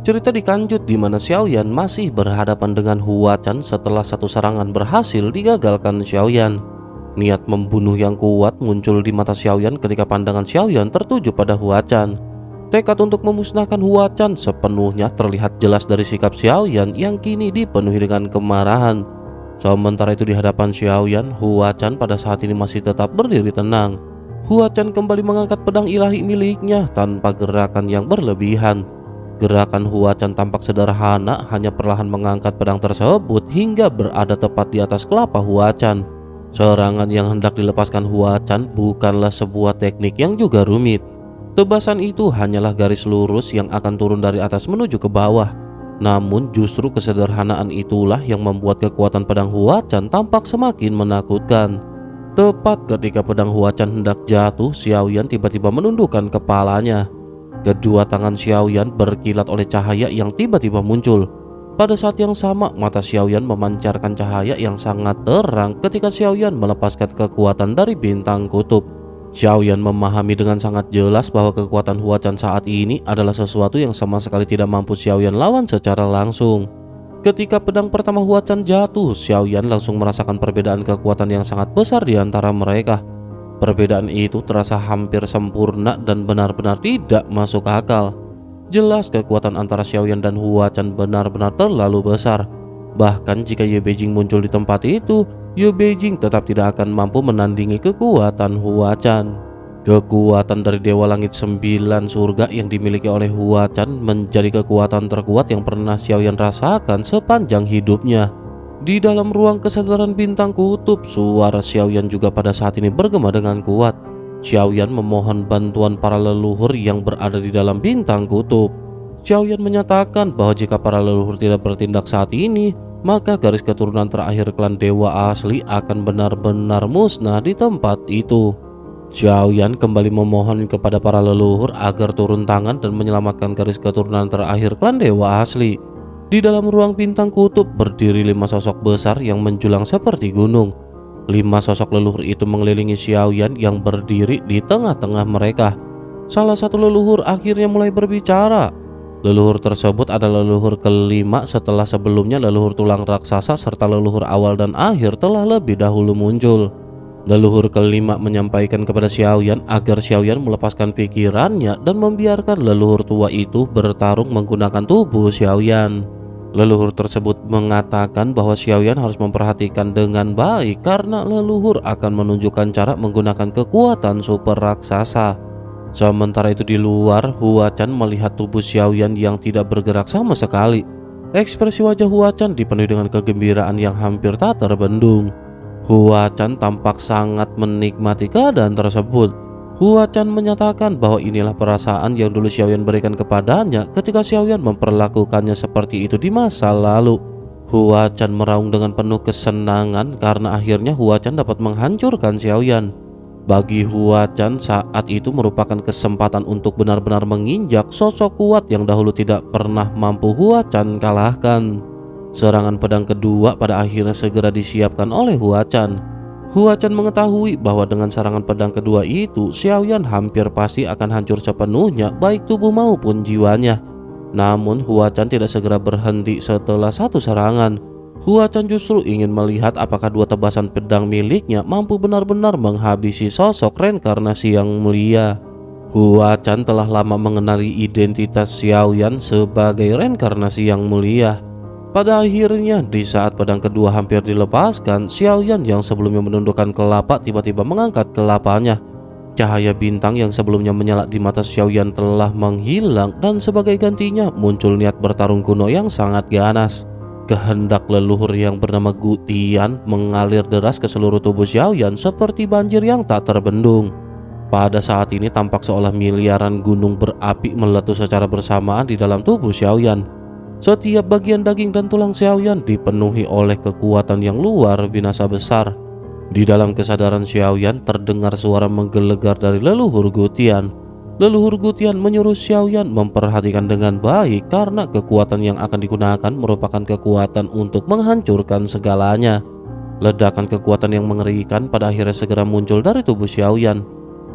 Cerita dikanjut di mana Xiaoyan masih berhadapan dengan Hua Chan setelah satu serangan berhasil digagalkan Xiaoyan. Niat membunuh yang kuat muncul di mata Xiaoyan ketika pandangan Xiaoyan tertuju pada Hua Chan. Tekad untuk memusnahkan Hua Chan sepenuhnya terlihat jelas dari sikap Xiaoyan yang kini dipenuhi dengan kemarahan. Sementara itu di hadapan Xiaoyan, Hua Chan pada saat ini masih tetap berdiri tenang. Hua Chan kembali mengangkat pedang ilahi miliknya tanpa gerakan yang berlebihan. Gerakan Hua Chan tampak sederhana, hanya perlahan mengangkat pedang tersebut hingga berada tepat di atas kelapa Hua Chan. Serangan yang hendak dilepaskan Hua Chan bukanlah sebuah teknik yang juga rumit. Tebasan itu hanyalah garis lurus yang akan turun dari atas menuju ke bawah. Namun justru kesederhanaan itulah yang membuat kekuatan pedang Hua Chan tampak semakin menakutkan. Tepat ketika pedang Hua Chan hendak jatuh, Xiaoyan tiba-tiba menundukkan kepalanya. Kedua tangan Xiaoyan berkilat oleh cahaya yang tiba-tiba muncul. Pada saat yang sama, mata Xiaoyan memancarkan cahaya yang sangat terang ketika Xiaoyan melepaskan kekuatan dari bintang kutub. Xiaoyan memahami dengan sangat jelas bahwa kekuatan Hua Chan saat ini adalah sesuatu yang sama sekali tidak mampu Xiaoyan lawan secara langsung. Ketika pedang pertama Hua Chan jatuh, Xiaoyan langsung merasakan perbedaan kekuatan yang sangat besar di antara mereka. Perbedaan itu terasa hampir sempurna dan benar-benar tidak masuk akal. Jelas kekuatan antara Xiaoyan dan Hua Chan benar-benar terlalu besar. Bahkan jika Ye Beijing muncul di tempat itu, Ye Beijing tetap tidak akan mampu menandingi kekuatan Hua Chan. Kekuatan dari Dewa Langit 9 surga yang dimiliki oleh Hua Chan menjadi kekuatan terkuat yang pernah Xiaoyan rasakan sepanjang hidupnya. Di dalam ruang kesadaran bintang kutub, suara Xiaoyan juga pada saat ini bergema dengan kuat. Xiaoyan memohon bantuan para leluhur yang berada di dalam bintang kutub. Xiaoyan menyatakan bahwa jika para leluhur tidak bertindak saat ini, maka garis keturunan terakhir klan dewa asli akan benar-benar musnah di tempat itu. Xiaoyan kembali memohon kepada para leluhur agar turun tangan dan menyelamatkan garis keturunan terakhir klan dewa asli. Di dalam ruang bintang kutub berdiri 5 sosok besar yang menjulang seperti gunung. 5 sosok leluhur itu mengelilingi Xiaoyan yang berdiri di tengah-tengah mereka. Salah satu leluhur akhirnya mulai berbicara. Leluhur tersebut adalah leluhur kelima setelah sebelumnya leluhur tulang raksasa serta leluhur awal dan akhir telah lebih dahulu muncul. Leluhur kelima menyampaikan kepada Xiaoyan agar Xiaoyan melepaskan pikirannya dan membiarkan leluhur tua itu bertarung menggunakan tubuh Xiaoyan. Leluhur tersebut mengatakan bahwa Xiaoyan harus memperhatikan dengan baik karena leluhur akan menunjukkan cara menggunakan kekuatan super raksasa. Sementara itu di luar, Hua Chan melihat tubuh Xiaoyan yang tidak bergerak sama sekali. Ekspresi wajah Hua Chan dipenuhi dengan kegembiraan yang hampir tak terbendung. Hua Chan tampak sangat menikmati keadaan tersebut. Hua Chan menyatakan bahwa inilah perasaan yang dulu Xiaoyan berikan kepadanya ketika Xiaoyan memperlakukannya seperti itu di masa lalu. Hua Chan meraung dengan penuh kesenangan karena akhirnya Hua Chan dapat menghancurkan Xiaoyan. Bagi Hua Chan saat itu merupakan kesempatan untuk benar-benar menginjak sosok kuat yang dahulu tidak pernah mampu Hua Chan kalahkan. Serangan pedang kedua pada akhirnya segera disiapkan oleh Hua Chan. Hua Chan mengetahui bahwa dengan serangan pedang kedua itu, Xiaoyan hampir pasti akan hancur sepenuhnya baik tubuh maupun jiwanya. Namun Hua Chan tidak segera berhenti setelah satu serangan. Hua Chan justru ingin melihat apakah dua tebasan pedang miliknya mampu benar-benar menghabisi sosok reinkarnasi yang mulia. Hua Chan telah lama mengenali identitas Xiaoyan sebagai reinkarnasi yang mulia. Pada akhirnya, di saat pedang kedua hampir dilepaskan, Xiaoyan yang sebelumnya menundukkan kelapa tiba-tiba mengangkat kelapanya. Cahaya bintang yang sebelumnya menyala di mata Xiaoyan telah menghilang dan sebagai gantinya muncul niat bertarung kuno yang sangat ganas. Kehendak leluhur yang bernama Gutian mengalir deras ke seluruh tubuh Xiaoyan seperti banjir yang tak terbendung. Pada saat ini tampak seolah miliaran gunung berapi meletus secara bersamaan di dalam tubuh Xiaoyan. Setiap bagian daging dan tulang Xiaoyan dipenuhi oleh kekuatan yang luar biasa besar. Di dalam kesadaran Xiaoyan terdengar suara menggelegar dari leluhur Gutian. Leluhur Gutian menyuruh Xiaoyan memperhatikan dengan baik karena kekuatan yang akan digunakan merupakan kekuatan untuk menghancurkan segalanya. Ledakan kekuatan yang mengerikan pada akhirnya segera muncul dari tubuh Xiaoyan.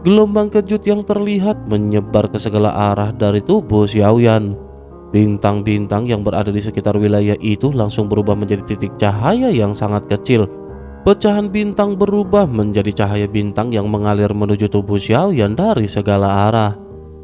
Gelombang kejut yang terlihat menyebar ke segala arah dari tubuh Xiaoyan. Bintang-bintang yang berada di sekitar wilayah itu langsung berubah menjadi titik cahaya yang sangat kecil. Pecahan bintang berubah menjadi cahaya bintang yang mengalir menuju tubuh Xiaoyan dari segala arah.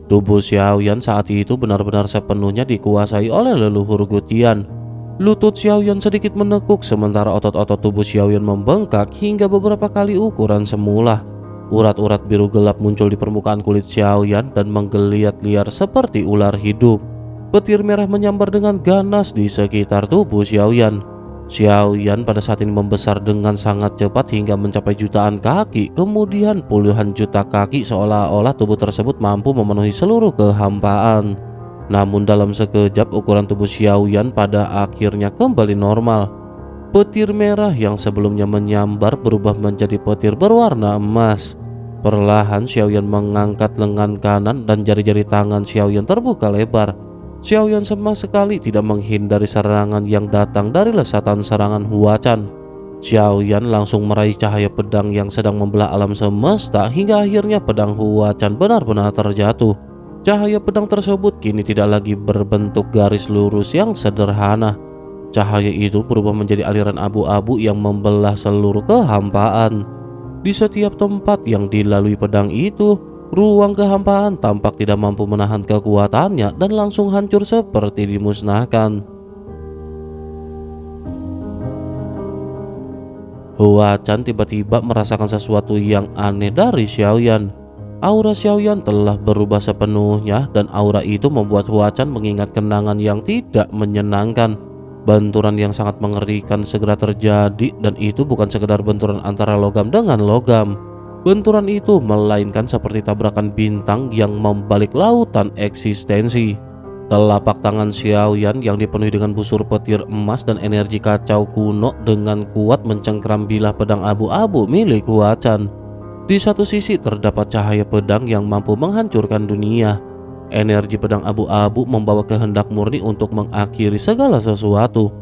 Tubuh Xiaoyan saat itu benar-benar sepenuhnya dikuasai oleh leluhur Gutian. Lutut Xiaoyan sedikit menekuk sementara otot-otot tubuh Xiaoyan membengkak hingga beberapa kali ukuran semula. Urat-urat biru gelap muncul di permukaan kulit Xiaoyan dan menggeliat liar seperti ular hidup. Petir merah menyambar dengan ganas di sekitar tubuh Xiaoyan. Xiaoyan pada saat ini membesar dengan sangat cepat hingga mencapai jutaan kaki, kemudian puluhan juta kaki, seolah-olah tubuh tersebut mampu memenuhi seluruh kehampaan. Namun dalam sekejap ukuran tubuh Xiaoyan pada akhirnya kembali normal. Petir merah yang sebelumnya menyambar berubah menjadi petir berwarna emas. Perlahan Xiaoyan mengangkat lengan kanan dan jari-jari tangan Xiaoyan terbuka lebar. Xiaoyan sama sekali tidak menghindari serangan yang datang dari lesatan serangan Huacan. Xiaoyan langsung meraih cahaya pedang yang sedang membelah alam semesta hingga akhirnya pedang Huacan benar-benar terjatuh. Cahaya pedang tersebut kini tidak lagi berbentuk garis lurus yang sederhana. Cahaya itu berubah menjadi aliran abu-abu yang membelah seluruh kehampaan. Di setiap tempat yang dilalui pedang itu, ruang kehampaan tampak tidak mampu menahan kekuatannya dan langsung hancur seperti dimusnahkan. Huacan tiba-tiba merasakan sesuatu yang aneh dari Xiaoyan. Aura Xiaoyan telah berubah sepenuhnya dan aura itu membuat Huacan mengingat kenangan yang tidak menyenangkan. Benturan yang sangat mengerikan segera terjadi dan itu bukan sekedar benturan antara logam dengan logam. Benturan itu melainkan seperti tabrakan bintang yang membalik lautan eksistensi. Telapak tangan Xiaoyan yang dipenuhi dengan busur petir emas dan energi kacau kuno dengan kuat mencengkram bilah pedang abu-abu milik Huacan. Di satu sisi terdapat cahaya pedang yang mampu menghancurkan dunia. Energi pedang abu-abu membawa kehendak murni untuk mengakhiri segala sesuatu.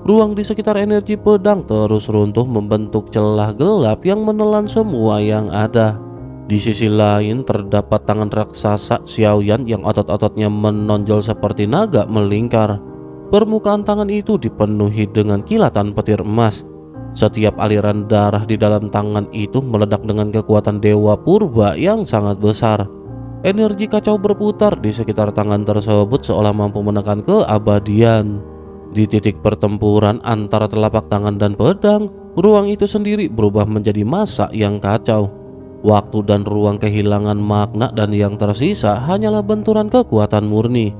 Ruang di sekitar energi pedang terus runtuh membentuk celah gelap yang menelan semua yang ada. Di sisi lain terdapat tangan raksasa Xiaoyan yang otot-ototnya menonjol seperti naga melingkar. Permukaan tangan itu dipenuhi dengan kilatan petir emas. Setiap aliran darah di dalam tangan itu meledak dengan kekuatan dewa purba yang sangat besar. Energi kacau berputar di sekitar tangan tersebut seolah mampu menekan keabadian. Di titik pertempuran antara telapak tangan dan pedang, ruang itu sendiri berubah menjadi massa yang kacau. Waktu dan ruang kehilangan makna dan yang tersisa hanyalah benturan kekuatan murni.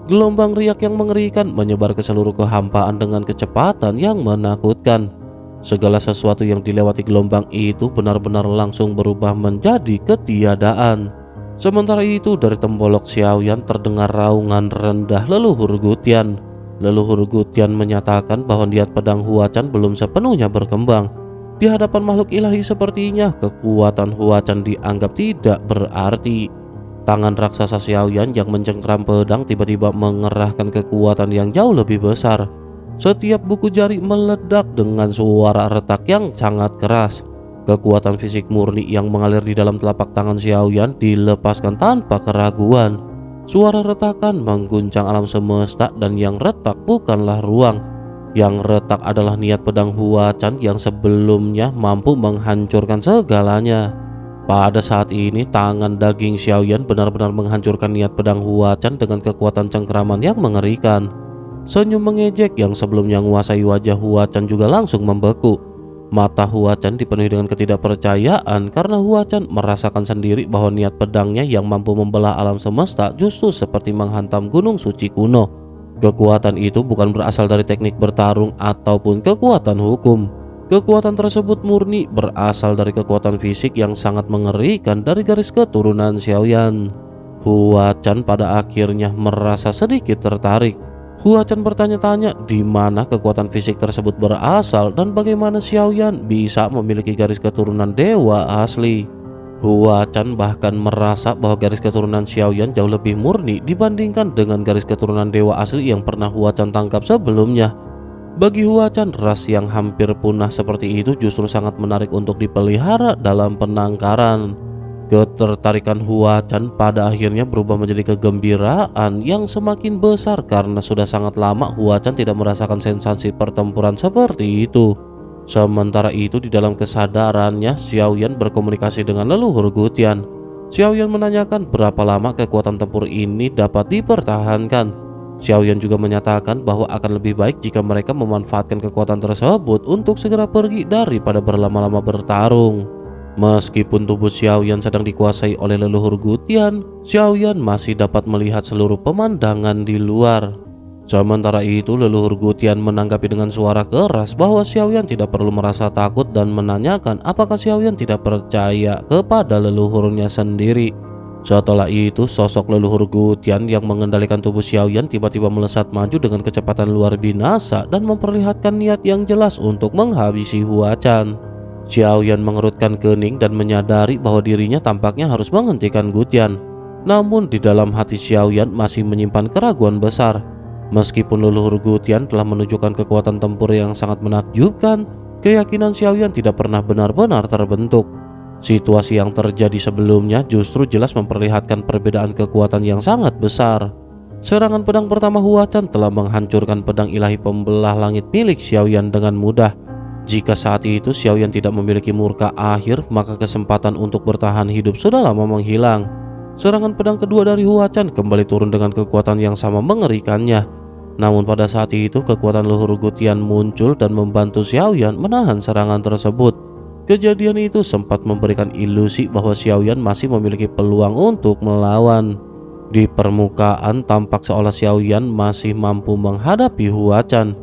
Gelombang riak yang mengerikan menyebar ke seluruh kehampaan dengan kecepatan yang menakutkan. Segala sesuatu yang dilewati gelombang itu benar-benar langsung berubah menjadi ketiadaan. Sementara itu dari tembolok Xiaoyan terdengar raungan rendah leluhur Gutian. Leluhur Gutian menyatakan bahwa niat pedang Huacan belum sepenuhnya berkembang. Di hadapan makhluk ilahi sepertinya, kekuatan Huacan dianggap tidak berarti. Tangan raksasa Xiaoyan yang mencengkram pedang tiba-tiba mengerahkan kekuatan yang jauh lebih besar. Setiap buku jari meledak dengan suara retak yang sangat keras. Kekuatan fisik murni yang mengalir di dalam telapak tangan Xiaoyan dilepaskan tanpa keraguan. Suara retakan mengguncang alam semesta dan yang retak bukanlah ruang. Yang retak adalah niat pedang Huacan yang sebelumnya mampu menghancurkan segalanya. Pada saat ini tangan daging Xiaoyan benar-benar menghancurkan niat pedang Huacan dengan kekuatan cengkraman yang mengerikan. Senyum mengejek yang sebelumnya menguasai wajah Huacan juga langsung membeku. Mata Huacan dipenuhi dengan ketidakpercayaan karena Huacan merasakan sendiri bahwa niat pedangnya yang mampu membelah alam semesta justru seperti menghantam gunung suci kuno. Kekuatan itu bukan berasal dari teknik bertarung ataupun kekuatan hukum. Kekuatan tersebut murni berasal dari kekuatan fisik yang sangat mengerikan dari garis keturunan Xiaoyan. Huacan pada akhirnya merasa sedikit tertarik. Huacan bertanya-tanya di mana kekuatan fisik tersebut berasal dan bagaimana Xiaoyan bisa memiliki garis keturunan dewa asli. Huacan bahkan merasa bahwa garis keturunan Xiaoyan jauh lebih murni dibandingkan dengan garis keturunan dewa asli yang pernah Huacan tangkap sebelumnya. Bagi Huacan, ras yang hampir punah seperti itu justru sangat menarik untuk dipelihara dalam penangkaran. Ketertarikan Huacan pada akhirnya berubah menjadi kegembiraan yang semakin besar karena sudah sangat lama Huacan tidak merasakan sensasi pertempuran seperti itu. Sementara itu di dalam kesadarannya Xiaoyan berkomunikasi dengan leluhur Gutian. Xiaoyan menanyakan berapa lama kekuatan tempur ini dapat dipertahankan. Xiaoyan juga menyatakan bahwa akan lebih baik jika mereka memanfaatkan kekuatan tersebut untuk segera pergi daripada berlama-lama bertarung. Meskipun tubuh Xiaoyan sedang dikuasai oleh leluhur Gutian, Xiaoyan masih dapat melihat seluruh pemandangan di luar. Sementara itu leluhur Gutian menanggapi dengan suara keras bahwa Xiaoyan tidak perlu merasa takut dan menanyakan apakah Xiaoyan tidak percaya kepada leluhurnya sendiri. Setelah itu sosok leluhur Gutian yang mengendalikan tubuh Xiaoyan tiba-tiba melesat maju dengan kecepatan luar binasa dan memperlihatkan niat yang jelas untuk menghabisi Huacan. Xiaoyan mengerutkan kening dan menyadari bahwa dirinya tampaknya harus menghentikan Gutian. Namun di dalam hati Xiaoyan masih menyimpan keraguan besar. Meskipun leluhur Gutian telah menunjukkan kekuatan tempur yang sangat menakjubkan, keyakinan Xiaoyan tidak pernah benar-benar terbentuk. Situasi yang terjadi sebelumnya justru jelas memperlihatkan perbedaan kekuatan yang sangat besar. Serangan pedang pertama Huacan telah menghancurkan pedang ilahi pembelah langit milik Xiaoyan dengan mudah. Jika saat itu Xiaoyan tidak memiliki murka akhir, maka kesempatan untuk bertahan hidup sudah lama menghilang. Serangan pedang kedua dari Huacan kembali turun dengan kekuatan yang sama mengerikannya. Namun pada saat itu kekuatan leluhur Gutian muncul dan membantu Xiaoyan menahan serangan tersebut. Kejadian itu sempat memberikan ilusi bahwa Xiaoyan masih memiliki peluang untuk melawan. Di permukaan tampak seolah Xiaoyan masih mampu menghadapi Huacan.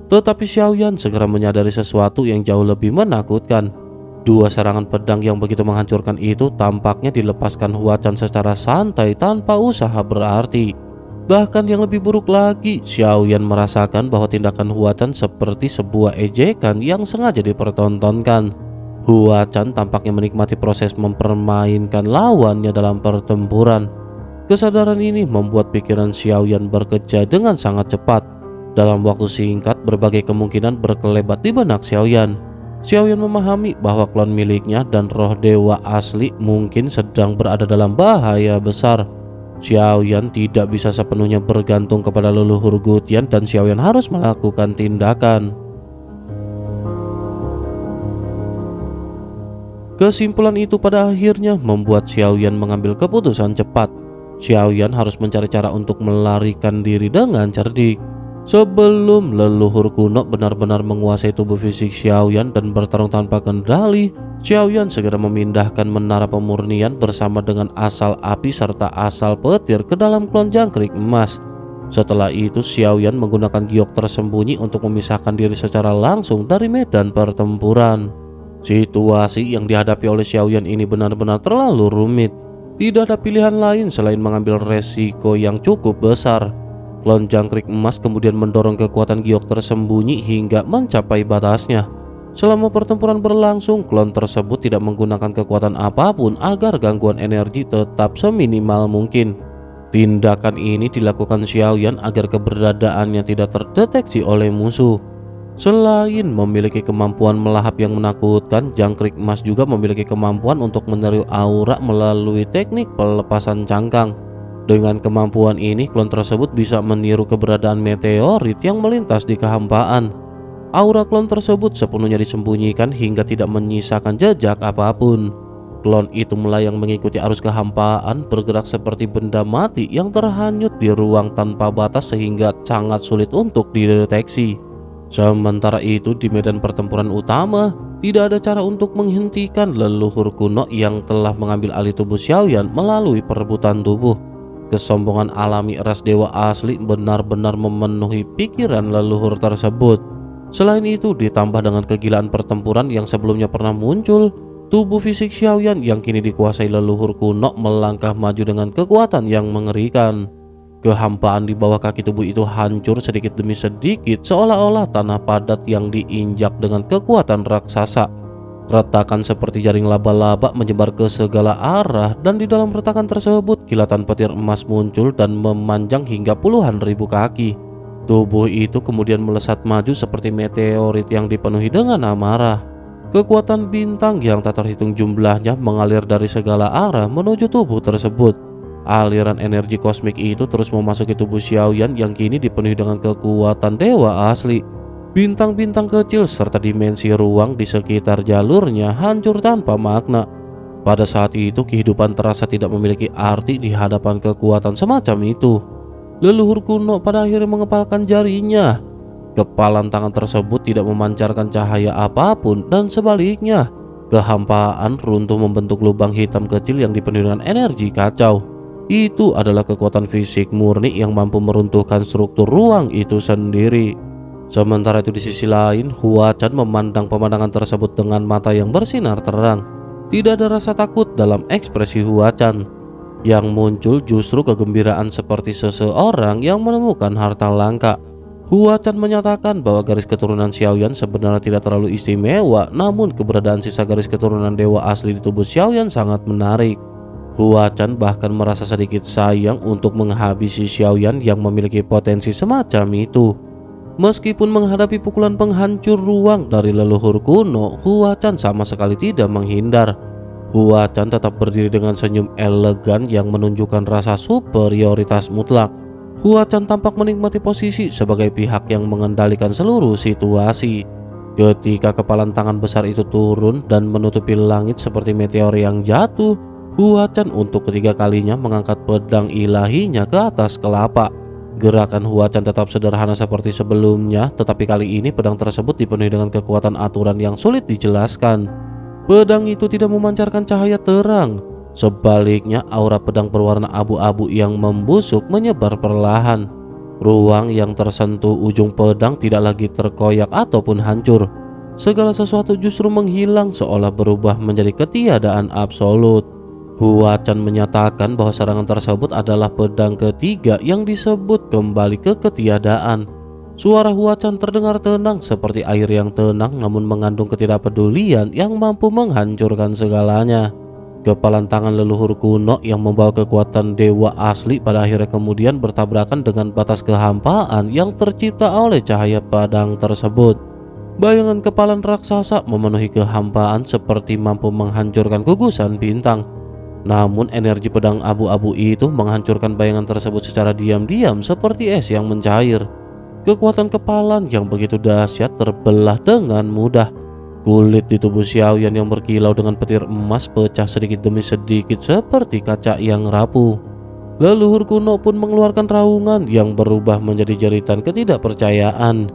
Tetapi Xiaoyan segera menyadari sesuatu yang jauh lebih menakutkan. Dua serangan pedang yang begitu menghancurkan itu tampaknya dilepaskan Huacan secara santai tanpa usaha berarti. Bahkan yang lebih buruk lagi, Xiaoyan merasakan bahwa tindakan Huacan seperti sebuah ejekan yang sengaja dipertontonkan. Huacan tampaknya menikmati proses mempermainkan lawannya dalam pertempuran. Kesadaran ini membuat pikiran Xiaoyan bekerja dengan sangat cepat. Dalam waktu singkat, berbagai kemungkinan berkelebat di benak Xiaoyan. Xiaoyan memahami bahwa klon miliknya dan roh dewa asli mungkin sedang berada dalam bahaya besar. Xiaoyan tidak bisa sepenuhnya bergantung kepada leluhur Gutian dan Xiaoyan harus melakukan tindakan. Kesimpulan itu pada akhirnya membuat Xiaoyan mengambil keputusan cepat. Xiaoyan harus mencari cara untuk melarikan diri dengan cerdik. Sebelum leluhur kuno benar-benar menguasai tubuh fisik Xiaoyan dan bertarung tanpa kendali, Xiaoyan segera memindahkan menara pemurnian bersama dengan asal api serta asal petir ke dalam klon jangkrik emas. Setelah itu Xiaoyan menggunakan giok tersembunyi untuk memisahkan diri secara langsung dari medan pertempuran. Situasi yang dihadapi oleh Xiaoyan ini benar-benar terlalu rumit. Tidak ada pilihan lain selain mengambil resiko yang cukup besar. Klon jangkrik emas kemudian mendorong kekuatan giok tersembunyi hingga mencapai batasnya. Selama pertempuran berlangsung, klon tersebut tidak menggunakan kekuatan apapun agar gangguan energi tetap seminimal mungkin. Tindakan ini dilakukan Xiaoyan agar keberadaannya tidak terdeteksi oleh musuh. Selain memiliki kemampuan melahap yang menakutkan, jangkrik emas juga memiliki kemampuan untuk meniru aura melalui teknik pelepasan cangkang. Dengan kemampuan ini, klon tersebut bisa meniru keberadaan meteorit yang melintas di kehampaan. Aura klon tersebut sepenuhnya disembunyikan hingga tidak menyisakan jejak apapun. Klon itu melayang mengikuti arus kehampaan, bergerak seperti benda mati yang terhanyut di ruang tanpa batas sehingga sangat sulit untuk dideteksi. Sementara itu di medan pertempuran utama, tidak ada cara untuk menghentikan leluhur kuno yang telah mengambil alih tubuh Xiaoyan melalui perebutan tubuh. Kesombongan alami ras dewa asli benar-benar memenuhi pikiran leluhur tersebut. Selain itu, ditambah dengan kegilaan pertempuran yang sebelumnya pernah muncul, tubuh fisik Xiaoyan yang kini dikuasai leluhur kuno melangkah maju dengan kekuatan yang mengerikan. Kehampaan di bawah kaki tubuh itu hancur sedikit demi sedikit, seolah-olah tanah padat yang diinjak dengan kekuatan raksasa. Retakan seperti jaring laba-laba menyebar ke segala arah, dan di dalam retakan tersebut kilatan petir emas muncul dan memanjang hingga puluhan ribu kaki. Tubuh itu kemudian melesat maju seperti meteorit yang dipenuhi dengan amarah. Kekuatan bintang yang tak terhitung jumlahnya mengalir dari segala arah menuju tubuh tersebut. Aliran energi kosmik itu terus memasuki tubuh Xiaoyan yang kini dipenuhi dengan kekuatan dewa asli. Bintang-bintang kecil serta dimensi ruang di sekitar jalurnya hancur tanpa makna. Pada saat itu kehidupan terasa tidak memiliki arti di hadapan kekuatan semacam itu. Leluhur kuno pada akhirnya mengepalkan jarinya. Kepalan tangan tersebut tidak memancarkan cahaya apapun dan sebaliknya, kehampaan runtuh membentuk lubang hitam kecil yang dipenuhi dengan energi kacau. Itu adalah kekuatan fisik murni yang mampu meruntuhkan struktur ruang itu sendiri. Sementara itu di sisi lain, Huachan memandang pemandangan tersebut dengan mata yang bersinar terang. Tidak ada rasa takut dalam ekspresi Huachan. Yang muncul justru kegembiraan seperti seseorang yang menemukan harta langka. Huachan menyatakan bahwa garis keturunan Xiaoyan sebenarnya tidak terlalu istimewa, namun keberadaan sisa garis keturunan dewa asli di tubuh Xiaoyan sangat menarik. Huachan bahkan merasa sedikit sayang untuk menghabisi Xiaoyan yang memiliki potensi semacam itu. Meskipun menghadapi pukulan penghancur ruang dari leluhur kuno, Huachan sama sekali tidak menghindar. Huachan tetap berdiri dengan senyum elegan yang menunjukkan rasa superioritas mutlak. Huachan tampak menikmati posisi sebagai pihak yang mengendalikan seluruh situasi. Ketika kepalan tangan besar itu turun dan menutupi langit seperti meteor yang jatuh, Huachan untuk ketiga kalinya mengangkat pedang ilahinya ke atas kelapa. Gerakan Huachan tetap sederhana seperti sebelumnya, tetapi kali ini pedang tersebut dipenuhi dengan kekuatan aturan yang sulit dijelaskan. Pedang itu tidak memancarkan cahaya terang. Sebaliknya, aura pedang berwarna abu-abu yang membusuk menyebar perlahan. Ruang yang tersentuh ujung pedang tidak lagi terkoyak ataupun hancur. Segala sesuatu justru menghilang seolah berubah menjadi ketiadaan absolut. Huachan menyatakan bahwa serangan tersebut adalah pedang ketiga yang disebut kembali ke ketiadaan. Suara Huachan terdengar tenang seperti air yang tenang namun mengandung ketidakpedulian yang mampu menghancurkan segalanya. Kepalan tangan leluhur kuno yang membawa kekuatan dewa asli pada akhirnya kemudian bertabrakan dengan batas kehampaan yang tercipta oleh cahaya pedang tersebut. Bayangan kepalan raksasa memenuhi kehampaan seperti mampu menghancurkan gugusan bintang. Namun energi pedang abu-abu itu menghancurkan bayangan tersebut secara diam-diam seperti es yang mencair. Kekuatan kepalan yang begitu dahsyat terbelah dengan mudah. Kulit di tubuh Xiaoyan yang berkilau dengan petir emas pecah sedikit demi sedikit seperti kaca yang rapuh. Leluhur kuno pun mengeluarkan raungan yang berubah menjadi jeritan ketidakpercayaan.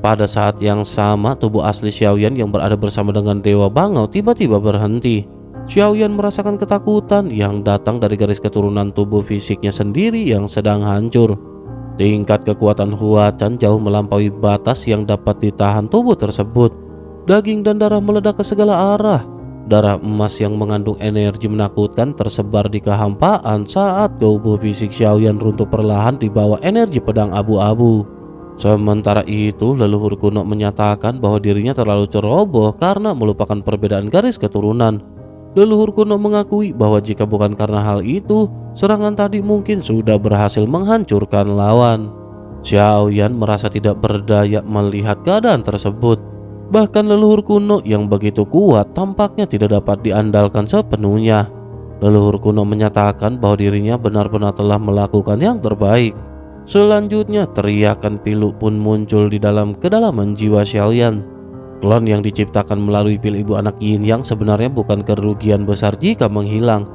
Pada saat yang sama, tubuh asli Xiaoyan yang berada bersama dengan Dewa Bangau tiba-tiba berhenti. Xiaoyan merasakan ketakutan yang datang dari garis keturunan tubuh fisiknya sendiri yang sedang hancur. Tingkat kekuatan Huachan jauh melampaui batas yang dapat ditahan tubuh tersebut. Daging dan darah meledak ke segala arah. Darah emas yang mengandung energi menakutkan tersebar di kehampaan saat tubuh fisik Xiaoyan runtuh perlahan di bawah energi pedang abu-abu. Sementara itu, leluhur kuno menyatakan bahwa dirinya terlalu ceroboh karena melupakan perbedaan garis keturunan. Leluhur kuno mengakui bahwa jika bukan karena hal itu, serangan tadi mungkin sudah berhasil menghancurkan lawan. Xiaoyan merasa tidak berdaya melihat keadaan tersebut. Bahkan leluhur kuno yang begitu kuat tampaknya tidak dapat diandalkan sepenuhnya. Leluhur kuno menyatakan bahwa dirinya benar-benar telah melakukan yang terbaik. Selanjutnya, teriakan pilu pun muncul di dalam kedalaman jiwa Xiaoyan. Klon yang diciptakan melalui pil ibu anak yin yang sebenarnya bukan kerugian besar jika menghilang.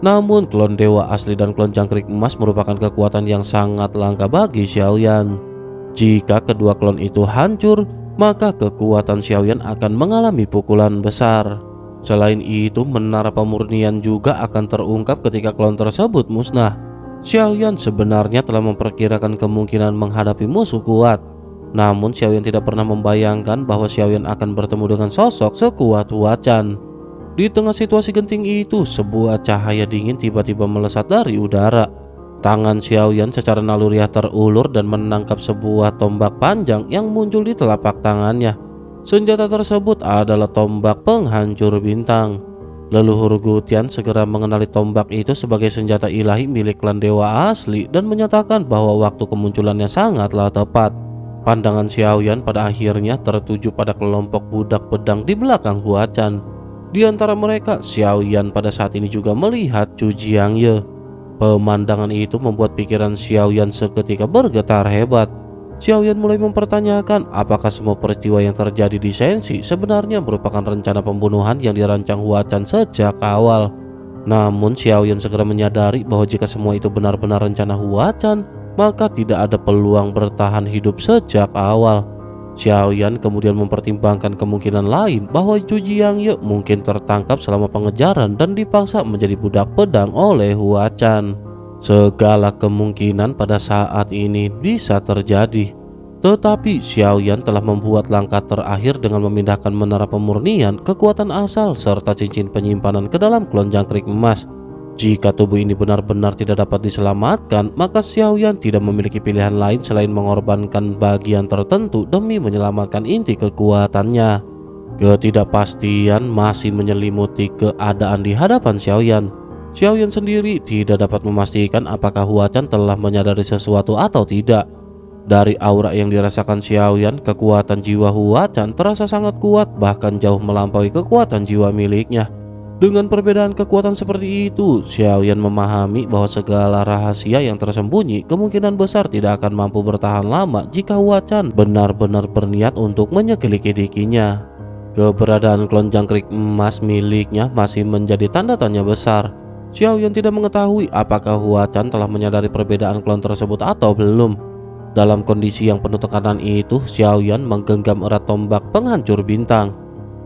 Namun klon dewa asli dan klon jangkrik emas merupakan kekuatan yang sangat langka bagi Xiaoyan. Jika kedua klon itu hancur, maka kekuatan Xiaoyan akan mengalami pukulan besar. Selain itu, menara pemurnian juga akan terungkap ketika klon tersebut musnah. Xiaoyan sebenarnya telah memperkirakan kemungkinan menghadapi musuh kuat. Namun Xiaoyan tidak pernah membayangkan bahwa Xiaoyan akan bertemu dengan sosok sekuat Huachan. Di tengah situasi genting itu, sebuah cahaya dingin tiba-tiba melesat dari udara. Tangan Xiaoyan secara naluriah terulur dan menangkap sebuah tombak panjang yang muncul di telapak tangannya. Senjata tersebut adalah tombak penghancur bintang. Leluhur Gutian segera mengenali tombak itu sebagai senjata ilahi milik klan dewa asli dan menyatakan bahwa waktu kemunculannya sangatlah tepat. Pandangan Xiaoyan pada akhirnya tertuju pada kelompok budak pedang di belakang Huachan. Di antara mereka, Xiaoyan pada saat ini juga melihat Chu Jiangye. Pemandangan itu membuat pikiran Xiaoyan seketika bergetar hebat. Xiaoyan mulai mempertanyakan apakah semua peristiwa yang terjadi di Shenxi sebenarnya merupakan rencana pembunuhan yang dirancang Huachan sejak awal. Namun Xiaoyan segera menyadari bahwa jika semua itu benar-benar rencana Huachan, maka tidak ada peluang bertahan hidup sejak awal. Xiaoyan kemudian mempertimbangkan kemungkinan lain bahwa Chu Jiangye mungkin tertangkap selama pengejaran dan dipaksa menjadi budak pedang oleh Huachan. Segala kemungkinan pada saat ini bisa terjadi. Tetapi Xiaoyan telah membuat langkah terakhir dengan memindahkan menara pemurnian, kekuatan asal, serta cincin penyimpanan ke dalam klon jangkrik emas. Jika tubuh ini benar-benar tidak dapat diselamatkan, maka Xiaoyan tidak memiliki pilihan lain selain mengorbankan bagian tertentu demi menyelamatkan inti kekuatannya. Ketidakpastian masih menyelimuti keadaan di hadapan Xiaoyan. Xiaoyan sendiri tidak dapat memastikan apakah Huachan telah menyadari sesuatu atau tidak. Dari aura yang dirasakan Xiaoyan, kekuatan jiwa Huachan terasa sangat kuat, bahkan jauh melampaui kekuatan jiwa miliknya. Dengan perbedaan kekuatan seperti itu, Xiaoyan memahami bahwa segala rahasia yang tersembunyi kemungkinan besar tidak akan mampu bertahan lama jika Huachan benar-benar berniat untuk menyelidikinya. Keberadaan klon jangkrik emas miliknya masih menjadi tanda tanya besar. Xiaoyan tidak mengetahui apakah Huachan telah menyadari perbedaan klon tersebut atau belum. Dalam kondisi yang penuh tekanan itu, Xiaoyan menggenggam erat tombak penghancur bintang.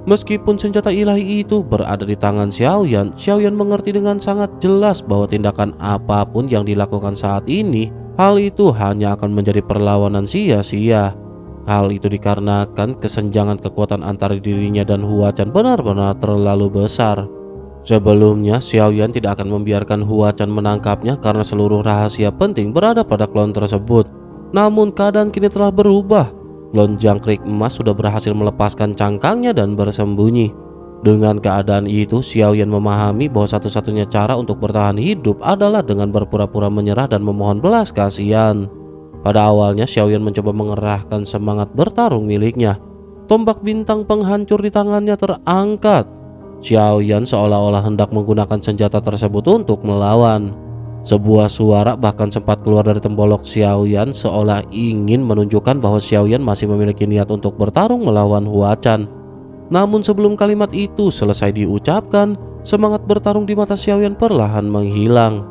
Meskipun senjata ilahi itu berada di tangan Xiaoyan, Xiaoyan mengerti dengan sangat jelas bahwa tindakan apapun yang dilakukan saat ini, hal itu hanya akan menjadi perlawanan sia-sia. Hal itu dikarenakan kesenjangan kekuatan antara dirinya dan Huachan benar-benar terlalu besar. Sebelumnya, Xiaoyan tidak akan membiarkan Huachan menangkapnya karena seluruh rahasia penting berada pada klon tersebut. Namun keadaan kini telah berubah. Klon jangkrik emas sudah berhasil melepaskan cangkangnya dan bersembunyi. Dengan keadaan itu, Xiaoyan memahami bahwa satu-satunya cara untuk bertahan hidup adalah dengan berpura-pura menyerah dan memohon belas kasihan. Pada awalnya, Xiaoyan mencoba mengerahkan semangat bertarung miliknya. Tombak bintang penghancur di tangannya terangkat. Xiaoyan seolah-olah hendak menggunakan senjata tersebut untuk melawan. Sebuah suara bahkan sempat keluar dari tembolok Xiaoyan seolah ingin menunjukkan bahwa Xiaoyan masih memiliki niat untuk bertarung melawan Huachan. Namun sebelum kalimat itu selesai diucapkan, semangat bertarung di mata Xiaoyan perlahan menghilang.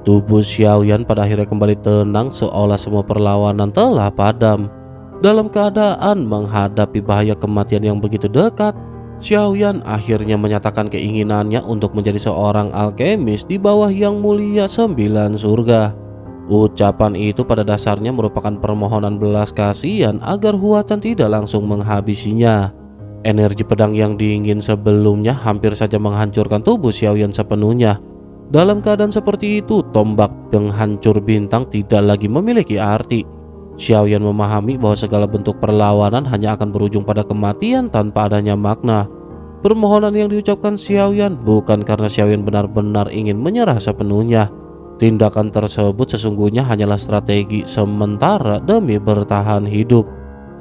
Tubuh Xiaoyan pada akhirnya kembali tenang seolah semua perlawanan telah padam. Dalam keadaan menghadapi bahaya kematian yang begitu dekat, Xiaoyan akhirnya menyatakan keinginannya untuk menjadi seorang alkemis di bawah Yang Mulia 9 surga. Ucapan itu pada dasarnya merupakan permohonan belas kasihan agar Huachan tidak langsung menghabisinya. Energi pedang yang dingin sebelumnya hampir saja menghancurkan tubuh Xiaoyan sepenuhnya. Dalam keadaan seperti itu, tombak penghancur bintang tidak lagi memiliki arti. Xiaoyan memahami bahwa segala bentuk perlawanan hanya akan berujung pada kematian tanpa adanya makna. Permohonan yang diucapkan Xiaoyan bukan karena Xiaoyan benar-benar ingin menyerah sepenuhnya. Tindakan tersebut sesungguhnya hanyalah strategi sementara demi bertahan hidup.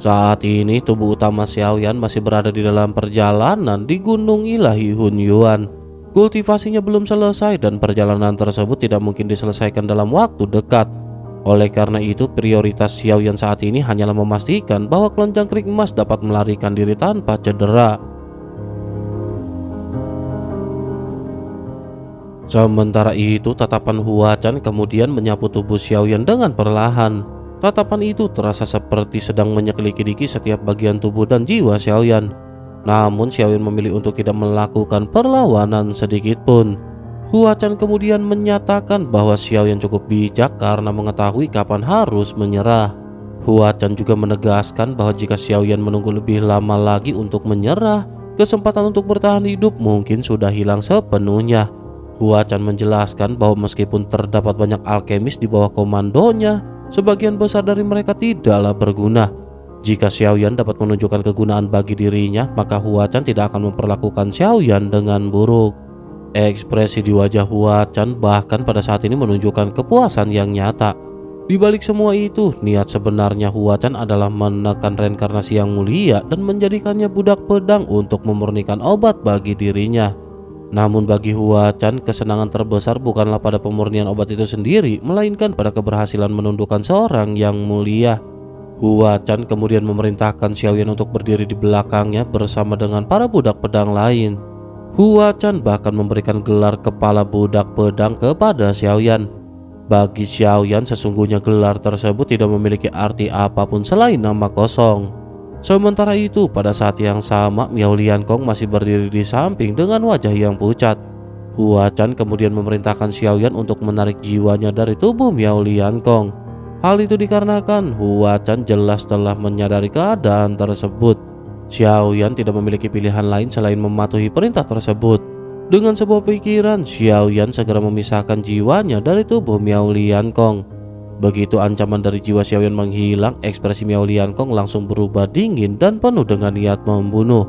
Saat ini tubuh utama Xiaoyan masih berada di dalam perjalanan di Gunung Ilahi Hunyuan. Kultivasinya belum selesai dan perjalanan tersebut tidak mungkin diselesaikan dalam waktu dekat. Oleh karena itu, prioritas Xiaoyan saat ini hanyalah memastikan bahwa klon jangkrik emas dapat melarikan diri tanpa cedera. Sementara itu, tatapan Huachan kemudian menyapu tubuh Xiaoyan dengan perlahan. Tatapan itu terasa seperti sedang menyelidiki setiap bagian tubuh dan jiwa Xiaoyan. Namun Xiaoyan memilih untuk tidak melakukan perlawanan sedikit pun. Huachan kemudian menyatakan bahwa Xiaoyan cukup bijak karena mengetahui kapan harus menyerah. Huachan juga menegaskan bahwa jika Xiaoyan menunggu lebih lama lagi untuk menyerah, kesempatan untuk bertahan hidup mungkin sudah hilang sepenuhnya. Huachan menjelaskan bahwa meskipun terdapat banyak alkemis di bawah komandonya, sebagian besar dari mereka tidaklah berguna. Jika Xiaoyan dapat menunjukkan kegunaan bagi dirinya, maka Huachan tidak akan memperlakukan Xiaoyan dengan buruk. Ekspresi di wajah Huachan bahkan pada saat ini menunjukkan kepuasan yang nyata. Di balik semua itu, niat sebenarnya Hua Chan adalah menekan reinkarnasi yang mulia dan menjadikannya budak pedang untuk memurnikan obat bagi dirinya. Namun bagi Hua Chan, kesenangan terbesar bukanlah pada pemurnian obat itu sendiri, melainkan pada keberhasilan menundukkan seorang yang mulia. Hua Chan kemudian memerintahkan Xiaoyan untuk berdiri di belakangnya bersama dengan para budak pedang lain. Hua Chan bahkan memberikan gelar kepala budak pedang kepada Xiaoyan. Bagi Xiaoyan, sesungguhnya gelar tersebut tidak memiliki arti apapun selain nama kosong. Sementara itu, pada saat yang sama, Miao Liankong masih berdiri di samping dengan wajah yang pucat. Hua Chan kemudian memerintahkan Xiaoyan untuk menarik jiwanya dari tubuh Miao Liankong. Hal itu dikarenakan Hua Chan jelas telah menyadari keadaan tersebut. Xiaoyan tidak memiliki pilihan lain selain mematuhi perintah tersebut. Dengan sebuah pikiran, Xiaoyan segera memisahkan jiwanya dari tubuh Miao Liankong. Begitu ancaman dari jiwa Xiaoyan menghilang, ekspresi Miao Liankong langsung berubah dingin dan penuh dengan niat membunuh.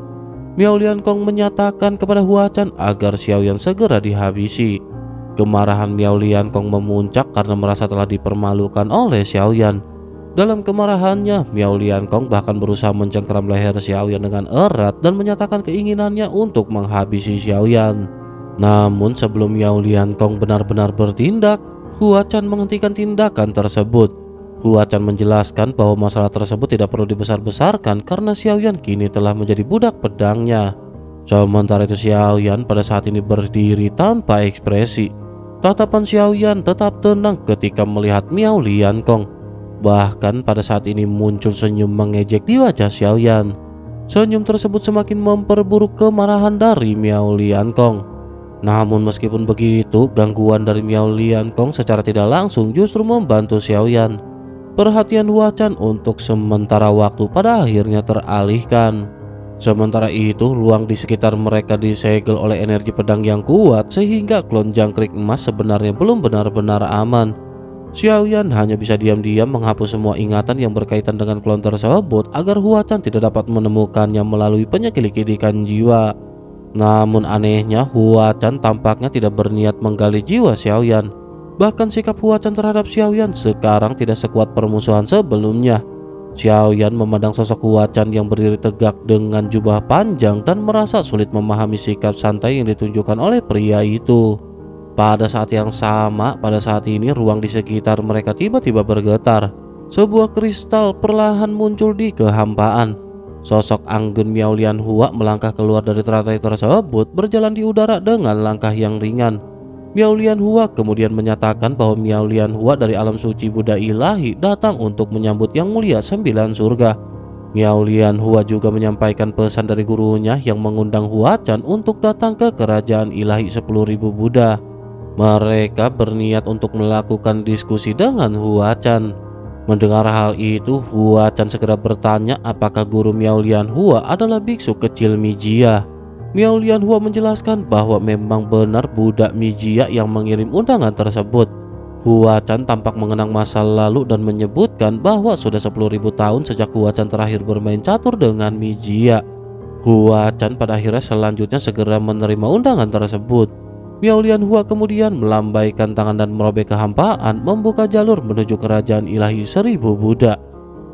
Miao Liankong menyatakan kepada Hua Chan agar Xiaoyan segera dihabisi. Kemarahan Miao Liankong memuncak karena merasa telah dipermalukan oleh Xiaoyan. Dalam kemarahannya, Miao Liankong bahkan berusaha mencengkeram leher Xiaoyan dengan erat dan menyatakan keinginannya untuk menghabisi Xiaoyan. Namun sebelum Miao Liankong benar-benar bertindak, Hua Chan menghentikan tindakan tersebut. Hua Chan menjelaskan bahwa masalah tersebut tidak perlu dibesar-besarkan karena Xiaoyan kini telah menjadi budak pedangnya. Sementara itu Xiaoyan pada saat ini berdiri tanpa ekspresi. Tatapan Xiaoyan tetap tenang ketika melihat Miao Liankong. Bahkan pada saat ini muncul senyum mengejek di wajah Xiaoyan. Senyum tersebut semakin memperburuk kemarahan dari Miao Liankong. Namun meskipun begitu, gangguan dari Miao Liankong secara tidak langsung justru membantu Xiaoyan. Perhatian Hua Chan untuk sementara waktu pada akhirnya teralihkan. Sementara itu, ruang di sekitar mereka disegel oleh energi pedang yang kuat sehingga klon jangkrik emas sebenarnya belum benar-benar aman. Xiaoyan hanya bisa diam-diam menghapus semua ingatan yang berkaitan dengan klon tersebut agar Hua Chan tidak dapat menemukannya melalui penyelidikan jiwa. Namun anehnya, Hua Chan tampaknya tidak berniat menggali jiwa Xiaoyan. Bahkan sikap Hua Chan terhadap Xiaoyan sekarang tidak sekuat permusuhan sebelumnya. Xiaoyan memandang sosok Hua Chan yang berdiri tegak dengan jubah panjang dan merasa sulit memahami sikap santai yang ditunjukkan oleh pria itu. Pada saat yang sama, pada saat ini ruang di sekitar mereka tiba-tiba bergetar. Sebuah kristal perlahan muncul di kehampaan. Sosok Anggun Miao Lianhua melangkah keluar dari teratai tersebut, berjalan di udara dengan langkah yang ringan. Miao Lianhua kemudian menyatakan bahwa Miao Lianhua dari alam suci Buddha ilahi datang untuk menyambut yang mulia 9 surga. Miao Lianhua juga menyampaikan pesan dari gurunya yang mengundang Hua Chan untuk datang ke kerajaan ilahi 10.000 Buddha. Mereka berniat untuk melakukan diskusi dengan Hua Chan. Mendengar hal itu, Hua Chan segera bertanya apakah guru Miao Lianhua adalah biksu kecil Mijia. Miao Lianhua menjelaskan bahwa memang benar budak Mijia yang mengirim undangan tersebut. Hua Chan tampak mengenang masa lalu dan menyebutkan bahwa sudah 10.000 tahun sejak Hua Chan terakhir bermain catur dengan Mijia. Hua Chan pada akhirnya selanjutnya segera menerima undangan tersebut. Miao Lianhua kemudian melambaikan tangan dan merobek kehampaan, membuka jalur menuju kerajaan ilahi 1000 Buddha.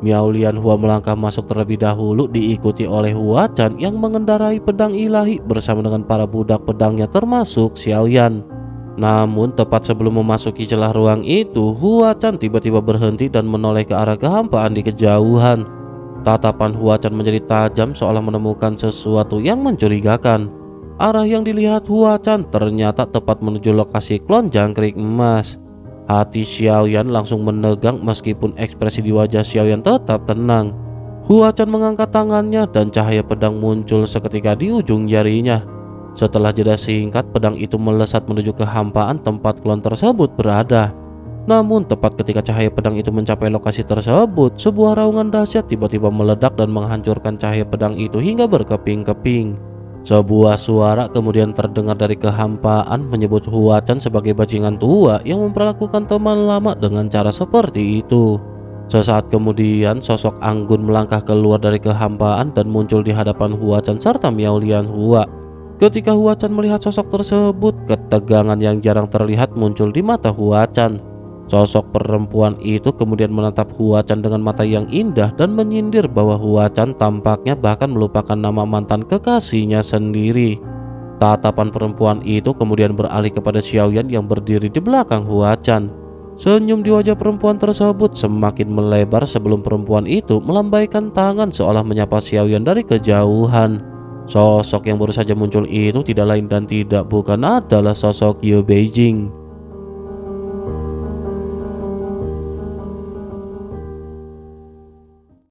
Miao Lianhua melangkah masuk terlebih dahulu, diikuti oleh Hua Chan yang mengendarai pedang ilahi bersama dengan para budak pedangnya termasuk Xiaoyan. Namun tepat sebelum memasuki celah ruang itu, Hua Chan tiba-tiba berhenti dan menoleh ke arah kehampaan di kejauhan. Tatapan Hua Chan menjadi tajam seolah menemukan sesuatu yang mencurigakan. Arah yang dilihat Hua Chan ternyata tepat menuju lokasi klon jangkrik emas. Hati Xiaoyan langsung menegang meskipun ekspresi di wajah Xiaoyan tetap tenang. Hua Chan mengangkat tangannya dan cahaya pedang muncul seketika di ujung jarinya. Setelah jeda singkat, pedang itu melesat menuju kehampaan tempat klon tersebut berada. Namun tepat ketika cahaya pedang itu mencapai lokasi tersebut, sebuah raungan dahsyat tiba-tiba meledak dan menghancurkan cahaya pedang itu hingga berkeping-keping. Sebuah suara kemudian terdengar dari kehampaan menyebut Hua Chan sebagai bajingan tua yang memperlakukan teman lama dengan cara seperti itu. Sesaat kemudian sosok Anggun melangkah keluar dari kehampaan dan muncul di hadapan Hua Chan serta Miao Lianhua. Ketika Hua Chan melihat sosok tersebut, ketegangan yang jarang terlihat muncul di mata Hua Chan. Sosok perempuan itu kemudian menatap Hua Chan dengan mata yang indah dan menyindir bahwa Hua Chan tampaknya bahkan melupakan nama mantan kekasihnya sendiri. Tatapan perempuan itu kemudian beralih kepada Xiaoyan yang berdiri di belakang Hua Chan. Senyum di wajah perempuan tersebut semakin melebar sebelum perempuan itu melambaikan tangan seolah menyapa Xiaoyan dari kejauhan. Sosok yang baru saja muncul itu tidak lain dan tidak bukan adalah sosok Ye Beijing.